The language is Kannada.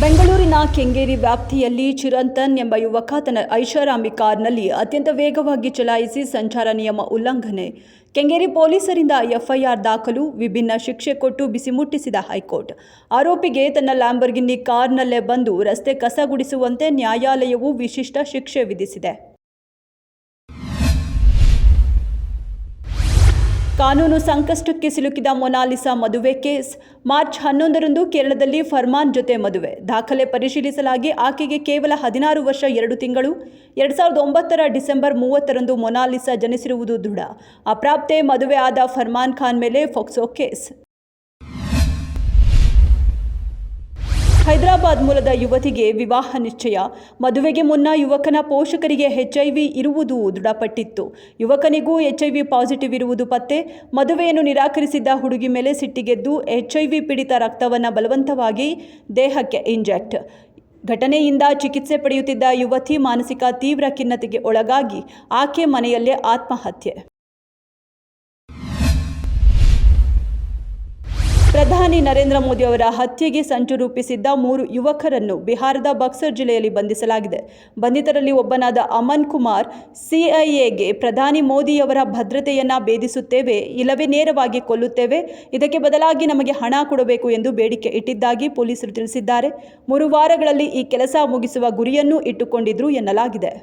ಬೆಂಗಳೂರಿನ ಕೆಂಗೇರಿ ವ್ಯಾಪ್ತಿಯಲ್ಲಿ ಚಿರಂತನ್ ಎಂಬ ಯುವಕ ತನ್ನ ಐಷಾರಾಮಿ ಕಾರ್ನಲ್ಲಿ ಅತ್ಯಂತ ವೇಗವಾಗಿ ಚಲಾಯಿಸಿ ಸಂಚಾರ ನಿಯಮ ಉಲ್ಲಂಘನೆ. ಕೆಂಗೇರಿ ಪೊಲೀಸರಿಂದ ಎಫ್ಐಆರ್ ದಾಖಲು, ವಿಭಿನ್ನ ಶಿಕ್ಷೆ ಕೊಟ್ಟು ಬಿಸಿ ಮುಟ್ಟಿಸಿದ ಹೈಕೋರ್ಟ್. ಆರೋಪಿಗೆ ತನ್ನ ಲ್ಯಾಂಬರ್ಗಿನಿ ಕಾರ್ನಲ್ಲೇ ಬಂದು ರಸ್ತೆ ಕಸ ಗುಡಿಸುವಂತೆ ನ್ಯಾಯಾಲಯವು ವಿಶಿಷ್ಟ ಶಿಕ್ಷೆ ವಿಧಿಸಿದೆ. ಕಾನೂನು ಸಂಕಷ್ಟಕ್ಕೆ ಸಿಲುಕಿದ ಮೊನಾಲಿಸಾ ಮದುವೆ ಕೇಸ್. ಮಾರ್ಚ್ 11ರಂದು ಕೇರಳದಲ್ಲಿ ಫರ್ಮಾನ್ ಜೊತೆ ಮದುವೆ. ದಾಖಲೆ ಪರಿಶೀಲಿಸಲಾಗಿ ಆಕೆಗೆ ಕೇವಲ 16 ವರ್ಷ 2 ತಿಂಗಳು. 2009ರ ಡಿಸೆಂಬರ್ 30ರಂದು ಮೊನಾಲಿಸಾ ಜನಿಸಿರುವುದು ದೃಢ. ಅಪ್ರಾಪ್ತೆ ಮದುವೆ ಆದ ಫರ್ಮಾನ್ ಖಾನ್ ಮೇಲೆ ಫೋಕ್ಸೋ ಕೇಸ್. ಹೈದರಾಬಾದ್ ಮೂಲದ ಯುವತಿಗೆ ವಿವಾಹ ನಿಶ್ಚಯ. ಮದುವೆಗೆ ಮುನ್ನ ಯುವಕನ ಪೋಷಕರಿಗೆ HIV ಇರುವುದು ದೃಢಪಟ್ಟಿತ್ತು. ಯುವಕನಿಗೂ HIV ಪಾಸಿಟಿವ್ ಇರುವುದು ಪತ್ತೆ. ಮದುವೆಯನ್ನು ನಿರಾಕರಿಸಿದ್ದ ಹುಡುಗಿ ಮೇಲೆ ಸಿಟ್ಟಿಗೆದ್ದು HIV ಪೀಡಿತ ರಕ್ತವನ್ನು ಬಲವಂತವಾಗಿ ದೇಹಕ್ಕೆ ಇಂಜೆಕ್ಟ್. ಘಟನೆಯಿಂದ ಚಿಕಿತ್ಸೆ ಪಡೆಯುತ್ತಿದ್ದ ಯುವತಿ ಮಾನಸಿಕ ತೀವ್ರ ಖಿನ್ನತೆಗೆ ಒಳಗಾಗಿ ಆಕೆ ಮನೆಯಲ್ಲೇ ಆತ್ಮಹತ್ಯೆ. ಪ್ರಧಾನಿ ನರೇಂದ್ರ ಮೋದಿ ಅವರ ಹತ್ಯೆಗೆ ಸಂಚು ರೂಪಿಸಿದ್ದ 3 ಯುವಕರನ್ನು ಬಿಹಾರದ ಬಕ್ಸರ್ ಜಿಲ್ಲೆಯಲ್ಲಿ ಬಂಧಿಸಲಾಗಿದೆ. ಬಂಧಿತರಲ್ಲಿ ಒಬ್ಬನಾದ ಅಮನ್ ಕುಮಾರ್ CIAಗೆ ಪ್ರಧಾನಿ ಮೋದಿಯವರ ಭದ್ರತೆಯನ್ನು ಭೇದಿಸುತ್ತೇವೆ, ಇಲ್ಲವೇ ನೇರವಾಗಿ ಕೊಲ್ಲುತ್ತೇವೆ, ಇದಕ್ಕೆ ಬದಲಾಗಿ ನಮಗೆ ಹಣ ಕೊಡಬೇಕು ಎಂದು ಬೇಡಿಕೆ ಇಟ್ಟಿದ್ದಾಗಿ ಪೊಲೀಸರು ತಿಳಿಸಿದ್ದಾರೆ. 3 ವಾರಗಳಲ್ಲಿ ಈ ಕೆಲಸ ಮುಗಿಸುವ ಗುರಿಯನ್ನೂ ಇಟ್ಟುಕೊಂಡಿದ್ರು ಎನ್ನಲಾಗಿದೆ.